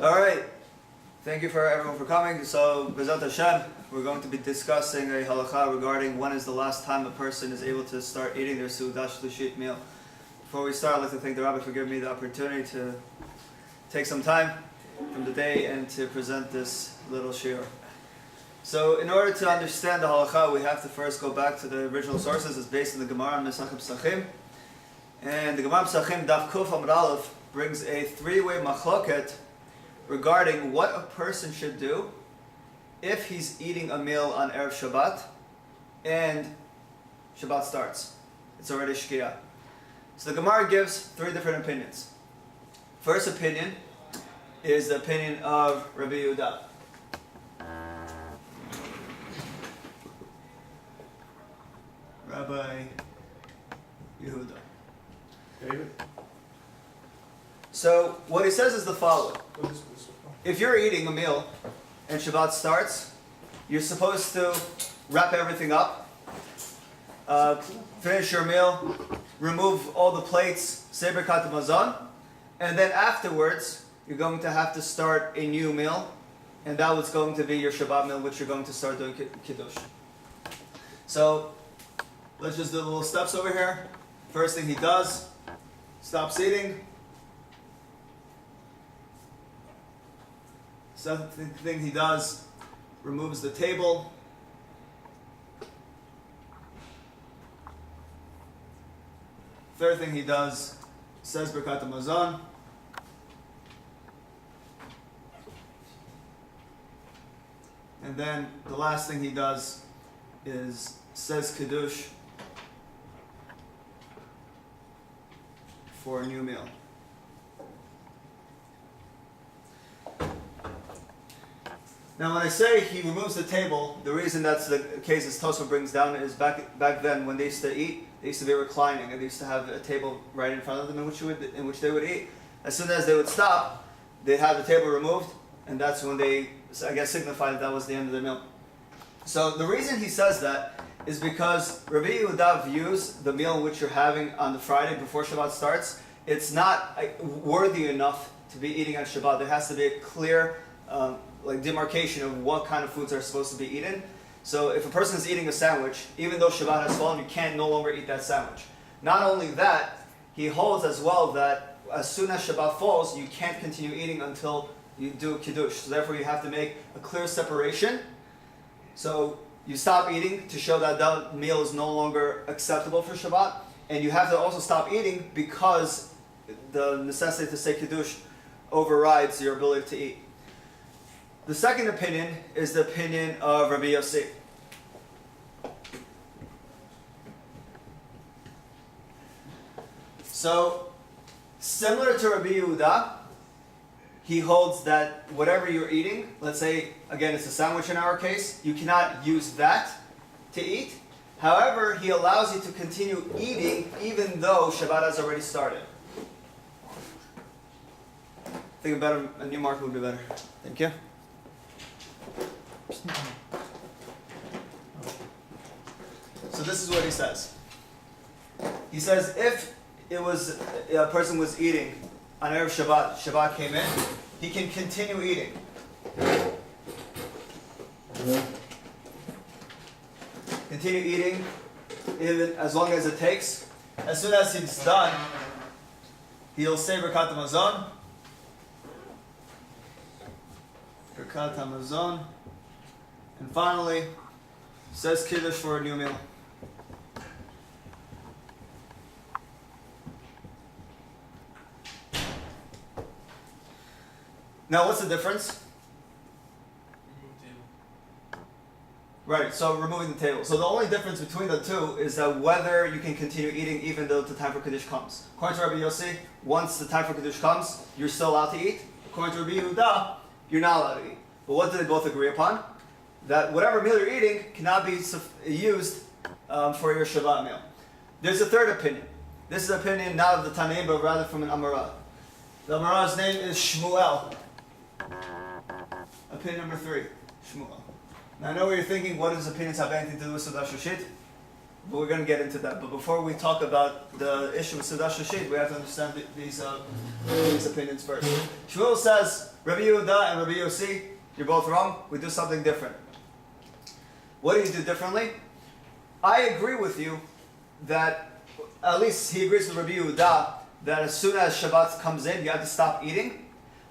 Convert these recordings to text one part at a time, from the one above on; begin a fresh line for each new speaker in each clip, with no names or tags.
All right. Thank you for everyone for coming. So, B'ezrat Hashem, we're going to be discussing a halakha regarding when is the last time a person is able to start eating their Seudat Shlishit meal. Before we start, I'd like to thank the Rabbi for giving me the opportunity to take some time from the day and to present this little shiur. So, in order to understand the halakha, we have to first go back to the original sources. It's based in the Gemara and Mesachim Psachim. And the Gemara Psachim Daf Kuf Amud Aleph brings a three-way machloket regarding what a person should do if he's eating a meal on Erev Shabbat and Shabbat starts. It's already Shkia. So the Gemara gives three different opinions. First opinion is the opinion of Rabbi Yehuda. Rabbi Yehuda.
David?
So what he says is the following. If you're eating a meal and Shabbat starts, you're supposed to wrap everything up, finish your meal, remove all the plates, say Birkat Hamazon, and then afterwards you're going to have to start a new meal, and that was going to be your Shabbat meal, which you're going to start doing Kiddush. So let's just do the little steps over here. First thing he does, stops eating. Second thing he does, removes the table. Third thing he does, says Birkat Hamazon. And then the last thing he does is says Kiddush for a new meal. Now, when I say he removes the table, the reason that's the case, as Tosfot brings down, is back then when they used to eat, they used to be reclining, and they used to have a table right in front of them in which they would eat. As soon as they would stop, they'd have the table removed, and that's when they, I guess, signified that was the end of the meal. So the reason he says that is because Rabbi Yehuda views the meal which you're having on the Friday before Shabbat starts, it's not worthy enough to be eating on Shabbat. There has to be a clear demarcation of what kind of foods are supposed to be eaten. So if a person is eating a sandwich, even though Shabbat has fallen, you can no longer eat that sandwich. Not only that, he holds as well that as soon as Shabbat falls, you can't continue eating until you do Kiddush. So therefore you have to make a clear separation. So you stop eating to show that that meal is no longer acceptable for Shabbat. And you have to also stop eating because the necessity to say Kiddush overrides your ability to eat. The second opinion is the opinion of Rabbi Yossi. So, similar to Rabbi Yehuda, he holds that whatever you're eating, let's say, again, it's a sandwich in our case, you cannot use that to eat. However, he allows you to continue eating even though Shabbat has already started. I think a new marker would be better. Thank you. So this is what he says. He says if it was a person was eating on Erev Shabbat, Shabbat came in, he can continue eating. Continue eating even as long as it takes. As soon as he's done, he'll say Birkat Hamazon. Birkat Hamazon. And finally, says Kiddush for a new meal. Now, what's the difference?
Remove the table.
Right, so removing the table. So the only difference between the two is that whether you can continue eating even though the time for Kiddush comes. According to Rabbi Yossi, once the time for Kiddush comes, you're still allowed to eat. According to Rabbi Yehuda, you're not allowed to eat. But what did they both agree upon? That whatever meal you're eating cannot be used for your Shabbat meal. There's a third opinion. This is an opinion not of the Tanaim, but rather from an Amara. The Amara's name is Shmuel. Opinion number 3, Shmuel. Now I know what you're thinking, what does opinions have anything to do with Seudat Shlishit? But we're going to get into that. But before we talk about the issue with Seudat Shlishit, we have to understand these opinions first. Shmuel says, Rabbi Yehuda and Rabbi Yossi, you're both wrong. We do something different. What do you do differently? I agree with you that, at least he agrees with Rabbi Yehuda, that as soon as Shabbat comes in, you have to stop eating.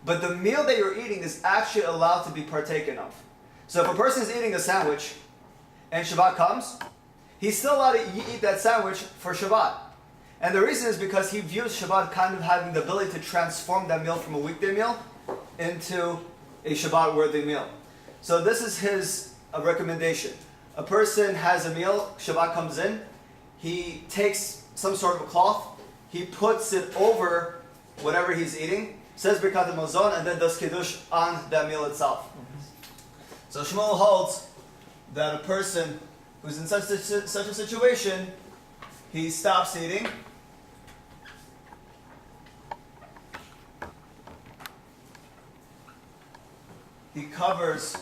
But the meal that you're eating is actually allowed to be partaken of. So if a person is eating a sandwich and Shabbat comes, he's still allowed to eat that sandwich for Shabbat. And the reason is because he views Shabbat kind of having the ability to transform that meal from a weekday meal into a Shabbat-worthy meal. So this is his recommendation. A person has a meal, Shabbat comes in, he takes some sort of a cloth, he puts it over whatever he's eating, says Birkat HaMazon, and then does Kiddush on that meal itself. So Shmuel holds that a person who's in such a situation, he stops eating, he covers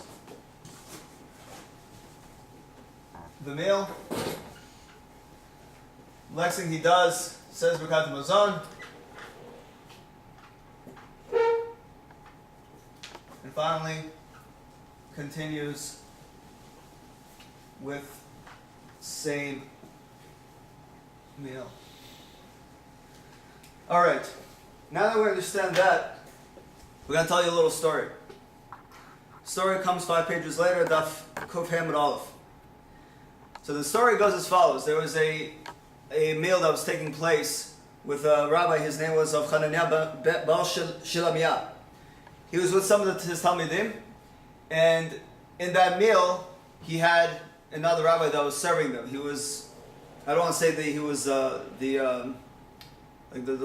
the meal. Next thing he does, says Birkat HaMazon, and finally continues with same meal. Alright, now that we understand that, we're going to tell you a little story. Story comes 5 pages later, Daf Kuf Hamid Aleph. So the story goes as follows. There was a meal that was taking place with a rabbi. His name was Chananya Baal Shilamiyah. He was with some of his Talmidim, and in that meal, he had another rabbi that was serving them. He was, I don't want to say that he was the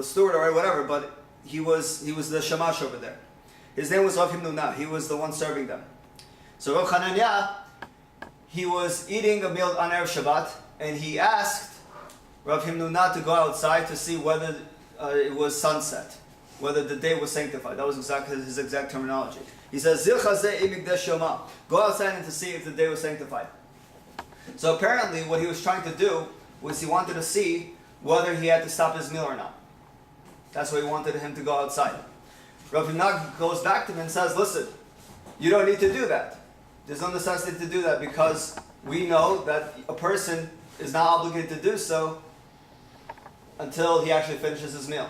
steward or whatever, but he was the shamash over there. His name was Rav Himnuna. He was the one serving them. So Rav Chananya, he was eating a meal on Erev Shabbat, and he asked Rav Himnuna to go outside to see whether it was sunset, whether the day was sanctified. That was exactly his exact terminology. He says, Zil chazeh imikdesh yoma. Go outside and to see if the day was sanctified. So apparently what he was trying to do was he wanted to see whether he had to stop his meal or not. That's why he wanted him to go outside. Rav Himnuna goes back to him and says, listen, you don't need to do that. There's no necessity to do that because we know that a person is not obligated to do so until he actually finishes his meal.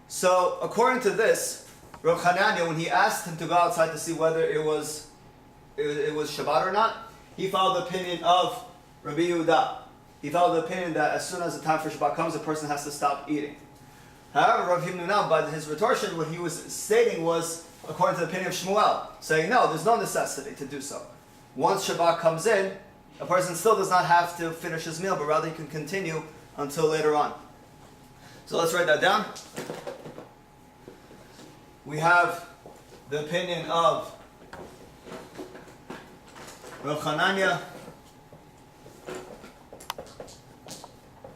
So according to this, Rav Chananya, when he asked him to go outside to see whether it was Shabbat or not, he followed the opinion of Rabbi Yehuda. He followed the opinion that as soon as the time for Shabbat comes, a person has to stop eating. However, Rav Himnuna, by his retortion, what he was stating was according to the opinion of Shmuel, saying no, there's no necessity to do so. Once Shabbat comes in, a person still does not have to finish his meal, but rather he can continue until later on. So let's write that down. We have the opinion of Rav Chananya.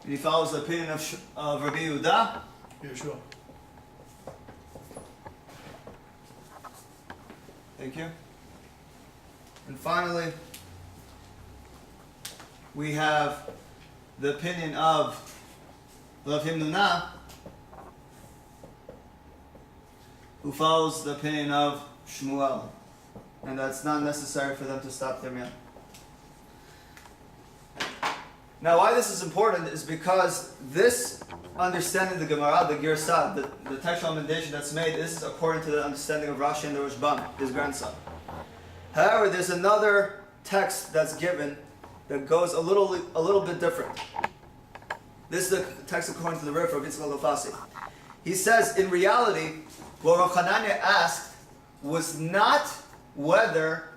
He follows the opinion of Rabbi Yehuda.
Yeshua.
Thank you. And finally, we have the opinion of Rav Himnuna, who follows the opinion of Shmuel, and that's not necessary for them to stop their meal. Now, why this is important is because this understanding the Gemara, the Girsah, the textual amendation that's made, this is according to the understanding of Rashi and the Rashbam, his grandson. However, there's another text that's given that goes a little bit different. This is the text according to the Rif of Yitzchak Lofasi. He says, in reality, what Rav Chananya asked was not whether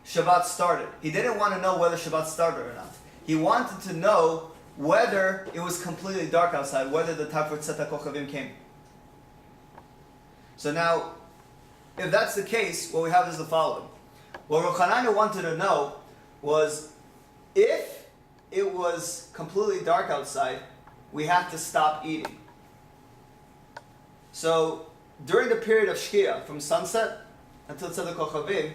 Shabbat started. He didn't want to know whether Shabbat started or not. He wanted to know whether it was completely dark outside, whether the time for Tzet HaKochavim came. So now, if that's the case, what we have is the following. What Rav Chananya wanted to know was, if it was completely dark outside, we have to stop eating. So, during the period of Shkia, from sunset until Tzet HaKochavim,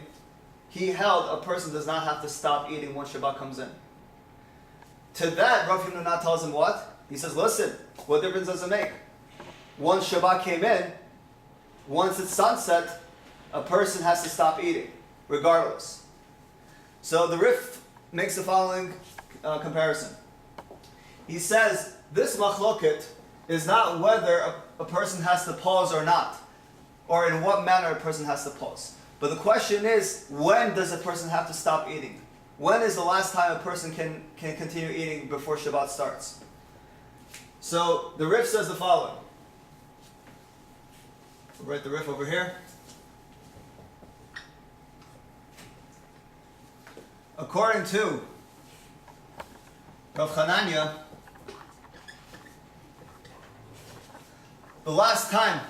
he held a person does not have to stop eating once Shabbat comes in. To that, Rav Himnuna tells him what? He says, listen, what difference does it make? Once Shabbat came in, once it's sunset, a person has to stop eating, regardless. So the Rif makes the following comparison. He says, this machloket is not whether a person has to pause or not, or in what manner a person has to pause. But the question is, when does a person have to stop eating? When is the last time a person can continue eating before Shabbat starts? So the Rif says the following. We'll write the Rif over here. According to Rav Chananya, the last time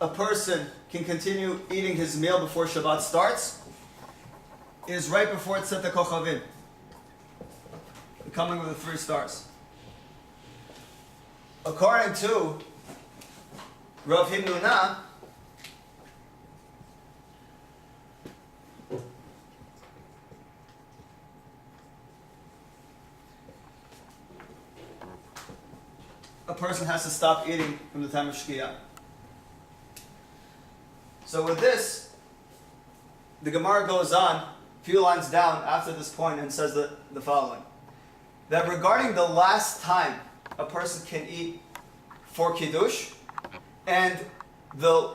a person can continue eating his meal before Shabbat starts is right before Tzet Kochavim, the coming of the 3 stars. According to Rav Himnuna, a person has to stop eating from the time of Shkia. So with this, the Gemara goes on a few lines down after this point and says the following. That regarding the last time a person can eat for Kiddush, and the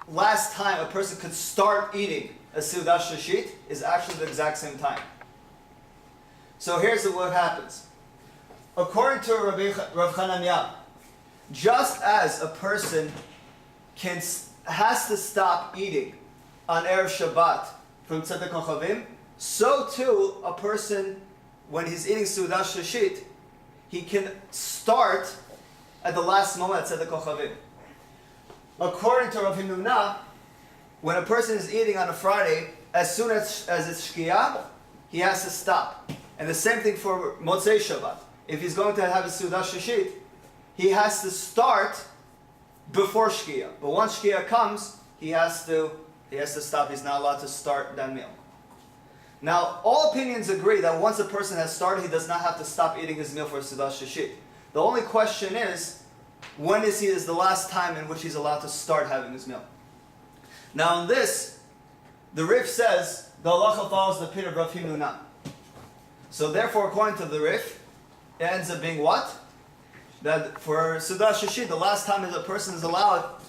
last time a person could start eating a Seudat Shlishit is actually the exact same time. So here's what happens. According to Rav Chananya, just as a person has to stop eating on Erev Shabbat from Tzedek Kochavim, so too a person, when he's eating Seudat Shlishit, he can start at the last moment at Tzedek Kochavim. According to Rav Himnuna, when a person is eating on a Friday, as soon as it's Shkia, he has to stop. And the same thing for Motzei Shabbat. If he's going to have a Seudat Shlishit, he has to start before Shkia. But once Shkia comes, he has to stop. He's not allowed to start that meal. Now, all opinions agree that once a person has started, he does not have to stop eating his meal for Seudat Shlishit. The only question is, when is the last time in which he's allowed to start having his meal? Now, in this, the Rif says the halacha follows the pin of Rav Himnuna. So, therefore, according to the Rif, it ends up being what? That for Seudat Shlishit, the last time that a person is allowed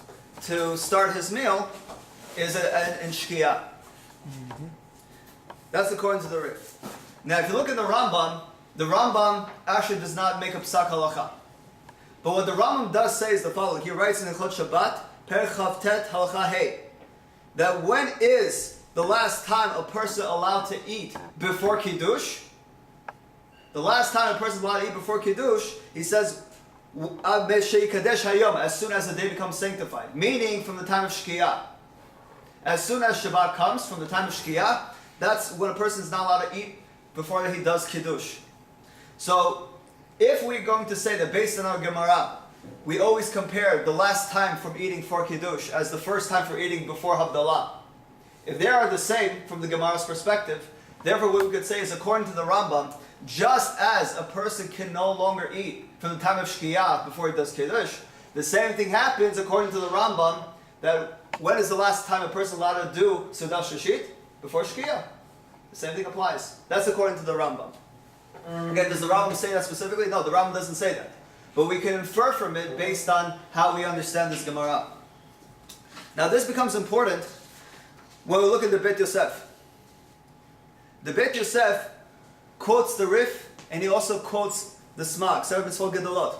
to start his meal is in Shkia. Mm-hmm. That's according to the Rif. Now, if you look at the Rambam actually does not make a psak halacha. But what the Rambam does say is the following. He writes in Hilchot Shabbat, Per Chav Tet Halacha Hey, that when is the last time a person allowed to eat before Kiddush? The last time a person is allowed to eat before Kiddush, he says, as soon as the day becomes sanctified, meaning from the time of Shkia. As soon as Shabbat comes, from the time of Shkia, that's when a person is not allowed to eat before he does Kiddush. So, if we're going to say that based on our Gemara, we always compare the last time from eating for Kiddush as the first time for eating before Havdalah. If they are the same from the Gemara's perspective, therefore what we could say is according to the Rambam, just as a person can no longer eat from the time of Shkia before he does Kiddush, the same thing happens according to the Rambam, that when is the last time a person allowed to do Seudat Shlishit? Before Shkia. The same thing applies. That's according to the Rambam. Again, does the Rambam say that specifically? No, the Rambam doesn't say that. But we can infer from it based on how we understand this Gemara. Now this becomes important when we look at the Beit Yosef. The Beit Yosef quotes the Rif, and he also quotes the Smag, Sefer Mitzvot Gedolot.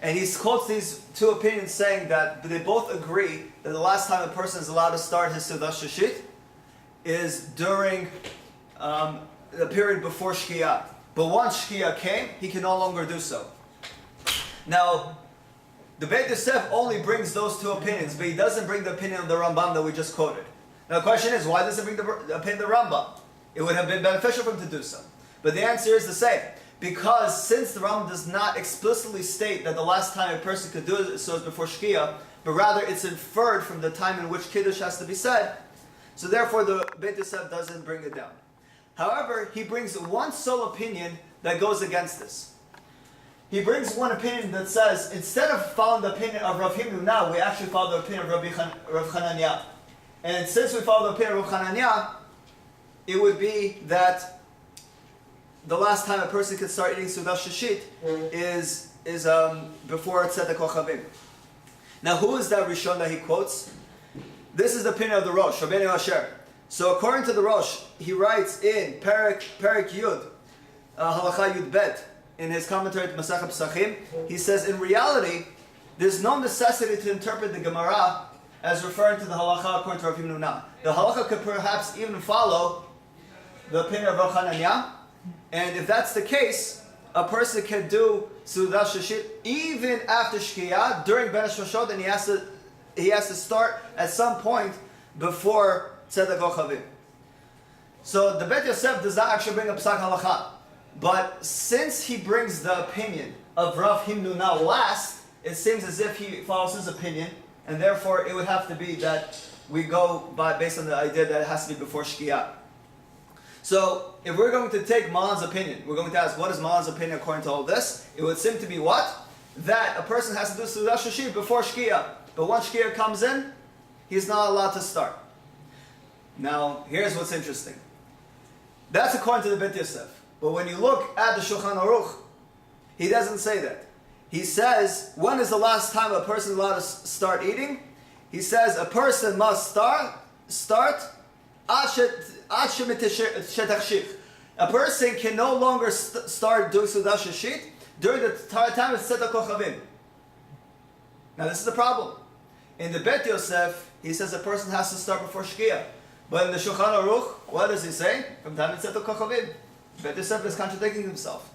And he quotes these two opinions saying that they both agree that the last time a person is allowed to start his Seudat Shlishit is during the period before Shkia. But once Shkia came, he can no longer do so. Now, the Beit Yosef only brings those two opinions, but he doesn't bring the opinion of the Rambam that we just quoted. Now the question is, why doesn't he bring the opinion of the Rambam? It would have been beneficial for him to do so. But the answer is the same. Because since the Rambam does not explicitly state that the last time a person could do it so is before Shkia, but rather it's inferred from the time in which Kiddush has to be said, so therefore the Beit Yosef doesn't bring it down. However, he brings one sole opinion that goes against this. He brings one opinion that says, instead of following the opinion of Rav Himnu now, we actually follow the opinion of Rav Hananiah. And since we follow the opinion of Rav Hananiah, it would be that the last time a person could start eating Seudat Shlishit is before Tzedek Kochavim. Now, who is that Rishon that he quotes? This is the opinion of the Rosh, Rabbeinu Asher. So, according to the Rosh, he writes in Perek Yud, Halacha Yud Bet, in his commentary to Masachet Pesachim, he says, in reality, there's no necessity to interpret the Gemara as referring to the halacha according to Rav Himnu now. The halacha could perhaps even follow the opinion of Rav Hananiah, and if that's the case, a person can do Seudat Shlishit even after Shkiyah during Ben Hashmashot, and he has to start at some point before Tzedek Kochavim. So the Bet Yosef does not actually bring a Psak Halacha, but since he brings the opinion of Rav Himnu now last, it seems as if he follows his opinion, and therefore it would have to be that we go based on the idea that it has to be before Shkiyah. So, if we're going to take Malan's opinion, we're going to ask, what is Malan's opinion according to all this? It would seem to be what? That a person has to do Seudat Shlishit before Shkiyah. But once Shkiyah comes in, he's not allowed to start. Now, here's what's interesting. That's according to the Bet Yosef. But when you look at the Shulchan Aruch, he doesn't say that. He says, when is the last time a person is allowed to start eating? He says, a person must start a person can no longer start doing Seudat Shlishit during the time of Tzedek Kochavim. Now this is the problem. In the Bet Yosef, he says a person has to start before Shkiyah. But in the Shulchan Aruch, what does he say? From time of Tzedek Kochavim. Bet Yosef is contradicting himself.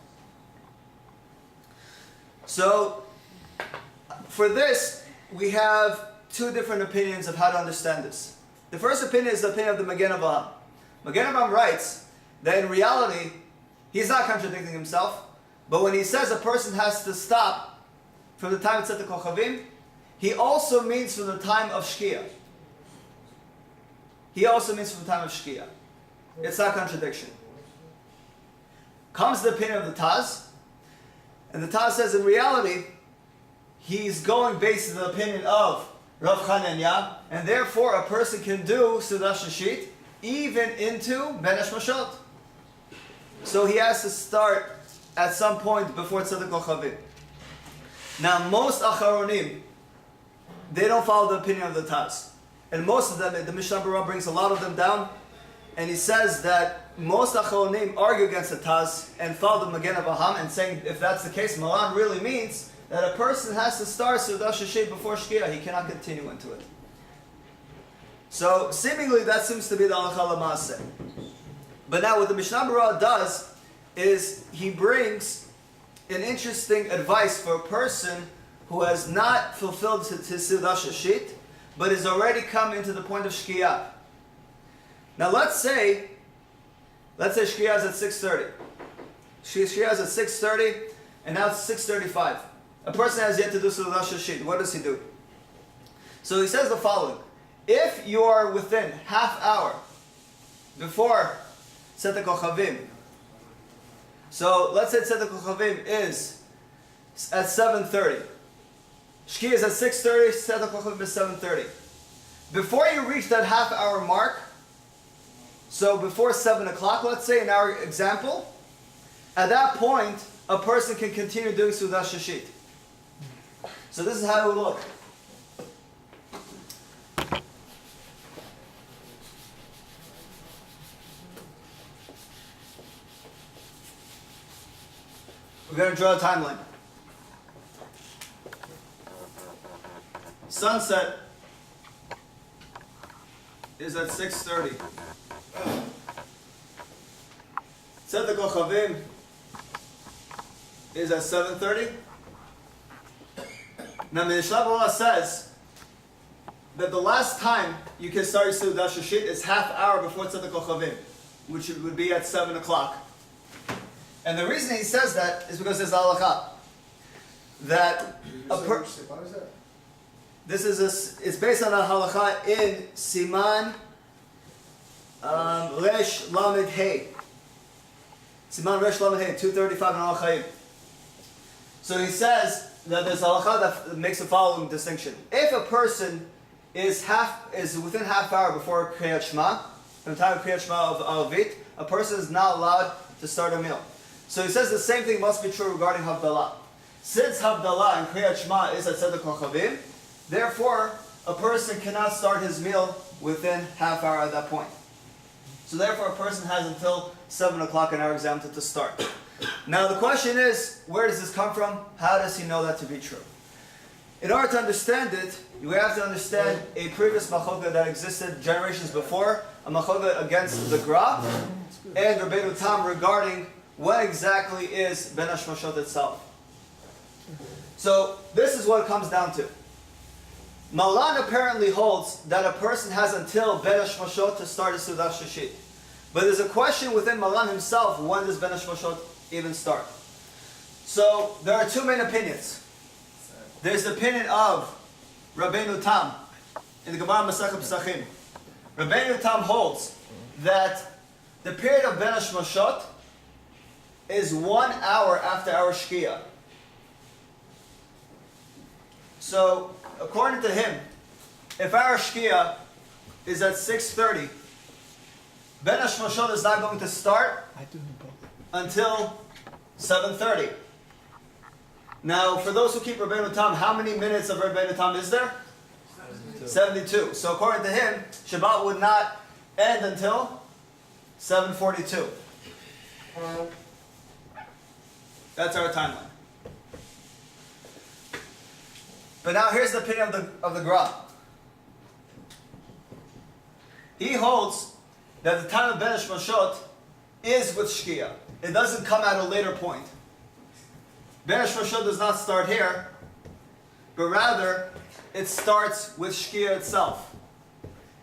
So, for this, we have two different opinions of how to understand this. The first opinion is the opinion of the Magen Avraham. Magen Avraham writes that in reality, he's not contradicting himself, but when he says a person has to stop from the time of Tzedek Kochavim, he also means from the time of Shkiyah. He also means from the time of Shkiyah. It's not contradiction. Comes the opinion of the Taz, and the Taz says in reality, he's going based on the opinion of Rav Hananiah, and therefore a person can do Seudat Shlishit even into Ben Hashmashot. So he has to start at some point before Tzedek Kochavim. Now most Acharonim, they don't follow the opinion of the Taz. And most of them, the Mishnah Berurah brings a lot of them down, and he says that most Acharonim argue against the Taz and follow the Magen Avraham, and saying if that's the case, Malan really means that a person has to start Seudat Shlishit before Shkiyah. He cannot continue into it. So seemingly that seems to be the Halacha L'Maaseh. But now what the Mishnah Berurah does is he brings an interesting advice for a person who has not fulfilled his Seudat Shlishit, but has already come into the point of Shkiyah. Now let's say Shkiyah is at 6:30. Shkiyah is at 6:30, and now it's 6:35. A person has yet to do Seudat Shlishit. What does he do? So he says the following. If you are within half hour before Tzedek Kochavim, so let's say Tzedek Kochavim is at 7:30. Shkiyah is at 6:30, Tzedek Kochavim is 7:30. Before you reach that half hour mark, so before 7 o'clock, let's say in our example, at that point, a person can continue doing Seudat Shlishit. So this is how it would look. We're going to draw a timeline. Sunset is at 6:30. Tzedek Kochavim is at 7:30. Now, Mishnah Berurah says that the last time you can start your Seudat Shlishit is half hour before Tzedek Kochavim, which would be at 7 o'clock. And the reason he says that is because there's halakha that it's based on a halakha in Siman Resh Lamed Hey. Siman Resh Lamed Hey, 235 in Al Chaim. So he says that there's a halakha that makes the following distinction. If a person is within half hour before Kriyat Shema, from the time of Kriyat Shema of Avit, a person is not allowed to start a meal. So he says the same thing must be true regarding Havdalah. Since Havdalah and Kriyat Shema is at Tzedek Kochavim, therefore a person cannot start his meal within half hour at that point. So therefore a person has until 7 o'clock in our exam to start. Now the question is, where does this come from? How does he know that to be true? In order to understand it, you have to understand a previous machoga that existed generations before, a machoga against the Gra and Rabbeinu Tam regarding what exactly is Ben Hashmashot itself. So this is what it comes down to. Malan apparently holds that a person has until Ben Hashmashot to start a Seudat Shlishit. But there's a question within Malan himself, when does Ben Hashmashot even start? So there are two main opinions. There's the opinion of Rabbeinu Tam in the Gemara Masechet Pesachim. Rabbeinu Tam holds that the period of Ben Hashmashot is 1 hour after our Shkia. So according to him, if our Shkia is at 6:30, Ben Hashmashot is not going to start until 7:30. Now, for those who keep Rabbeinu Tam, how many minutes of Rabbeinu Tam is there? 72. So according to him, Shabbat would not end until 7:42. That's our timeline. But now here's the opinion of the Gra. He holds that the time of Ben Hashmashot is with Shkia. It doesn't come at a later point. Ben Hashmashot does not start here, but rather it starts with Shkia itself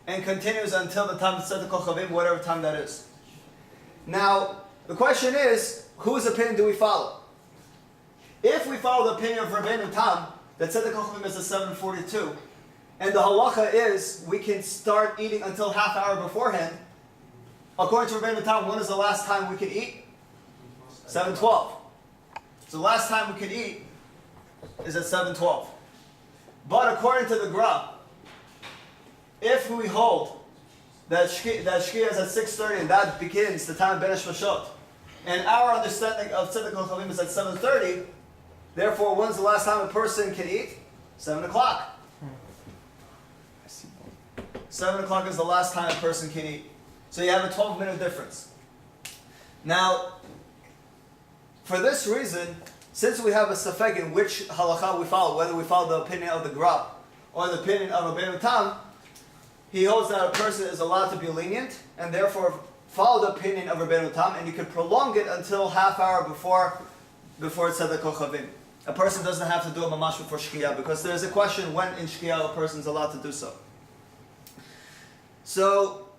and continues until the time of Tzedek Kochavim, whatever time that is. Now, the question is, whose opinion do we follow? If we follow the opinion of Rabbeinu Tam, that Tzedek Kochavim is at 7:42, and the halacha is we can start eating until half hour beforehand, according to Rabbeinu Tam, when is the last time we can eat? 7:12. So the last time we can eat is at 7:12. But according to the Gra, if we hold that Shkia is at 6:30 and that begins the time of Ben Hashmashot, and our understanding of Tzedek Kochavim is at 7:30, therefore when's the last time a person can eat? 7 o'clock. 7 o'clock is the last time a person can eat. So you have a 12-minute difference. Now, for this reason, since we have a safek in which halakha we follow, whether we follow the opinion of the Gra or the opinion of Rabbeinu Tam, he holds that a person is allowed to be lenient and therefore follow the opinion of Rabbeinu Tam, and you can prolong it until half hour before Tzedek Kochavim. A person doesn't have to do a mamash before Shkia, because there's a question when in Shkia a person is allowed to do so. So,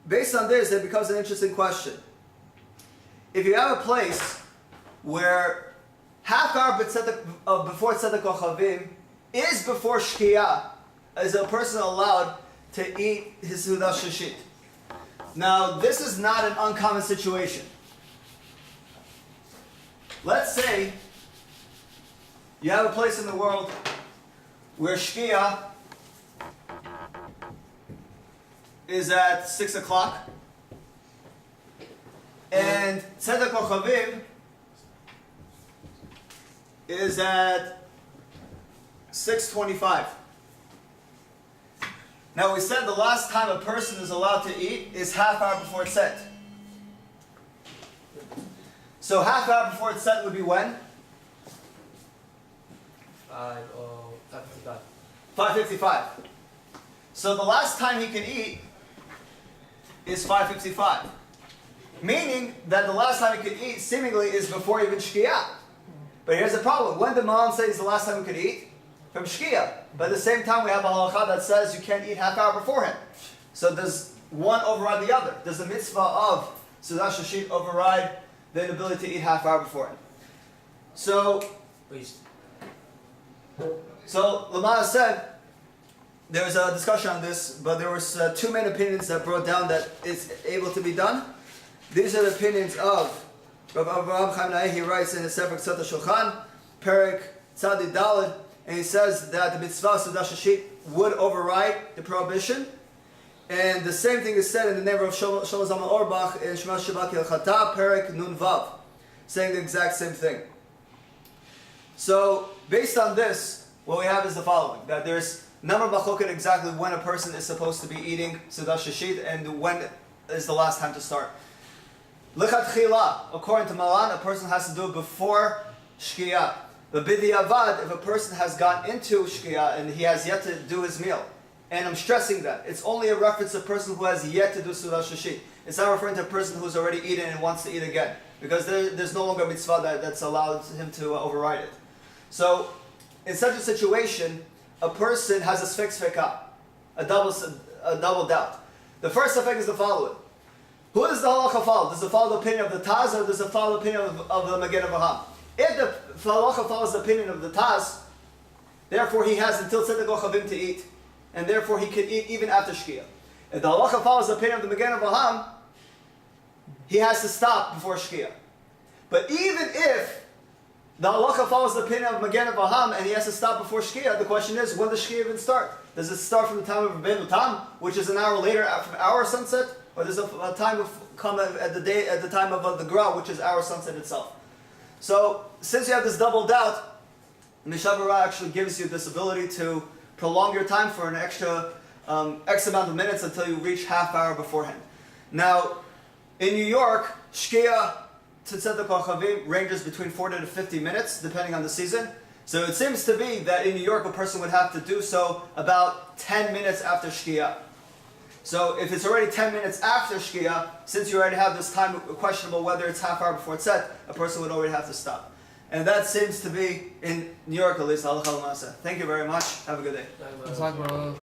based on this, it becomes an interesting question. If you have a place where half hour before Tzedek Kochavim is before Shkia, is a person allowed to eat his Seudat Shlishit? Now, this is not an uncommon situation. Let's say you have a place in the world where Shkia is at 6 o'clock and Tzedek Kochavim is at 6:25. Now we said the last time a person is allowed to eat is half hour before it's set. So half hour before it's set would be when? 5:55. So the last time he can eat is 5:55. Meaning that the last time he can eat seemingly is before even Shkia. But here's the problem. When did Malan say is the last time we could eat? From Shkia. But at the same time we have a halakha that says you can't eat half hour beforehand. So does one override the other? Does the mitzvah of Seudat Shlishit override the inability to eat half hour beforehand? So Lamana said, there was a discussion on this, but there was two main opinions that brought down that it's able to be done. These are the opinions of Rav Avraham Chaim Naeh, he writes in his Sefer Ksot HaShulchan, Perek Tzadi Daled, and he says that the mitzvah of Seudat Shlishit would override the prohibition. And the same thing is said in the name of Shlomo Zalman Auerbach in Shema Shabbat Yelchata, Perek Nun Vav, saying the exact same thing. So, based on this, what we have is the following: that there's number machloket exactly when a person is supposed to be eating Seudat Shlishit and when is the last time to start. Lechatchila, according to Malan, a person has to do it before Shkia. But b'diavad, if a person has gone into Shkia and he has yet to do his meal, and I'm stressing that it's only a reference to a person who has yet to do Seudat Shlishit. It's not referring to a person who's already eaten and wants to eat again, because there's no longer a mitzvah that's allowed him to override it. So, in such a situation, a person has a sfek sfeka, a double doubt. The first effect is the following: who does the halacha follow? Does it follow the opinion of the Taz, or does it follow the opinion of the Magen Avraham? If the halacha follows the opinion of the Taz, therefore he has until Tzedek Chavim to eat, and therefore he can eat even after Shkia. If the halacha follows the opinion of the Magen Avraham, he has to stop before Shkia. But even if the halacha follows the opinion of Magen Avraham and he has to stop before Shkia, the question is, when does Shkia even start? Does it start from the time of Rabbeinu Tam, which is an hour later from our sunset, or does a time come at the time of the Gra, which is our sunset itself? So, since you have this double doubt, Mishnah Berurah actually gives you this ability to prolong your time for an extra X amount of minutes until you reach half hour beforehand. Now, in New York, Shkia to Tzedek Chavim ranges between 40 to 50 minutes, depending on the season. So it seems to be that in New York, a person would have to do so about 10 minutes after Shkia. So if it's already 10 minutes after Shkia, since you already have this time questionable whether it's half hour before it's set, a person would already have to stop. And that seems to be, in New York at least, halacha l'maaseh. Thank you very much. Have a good day.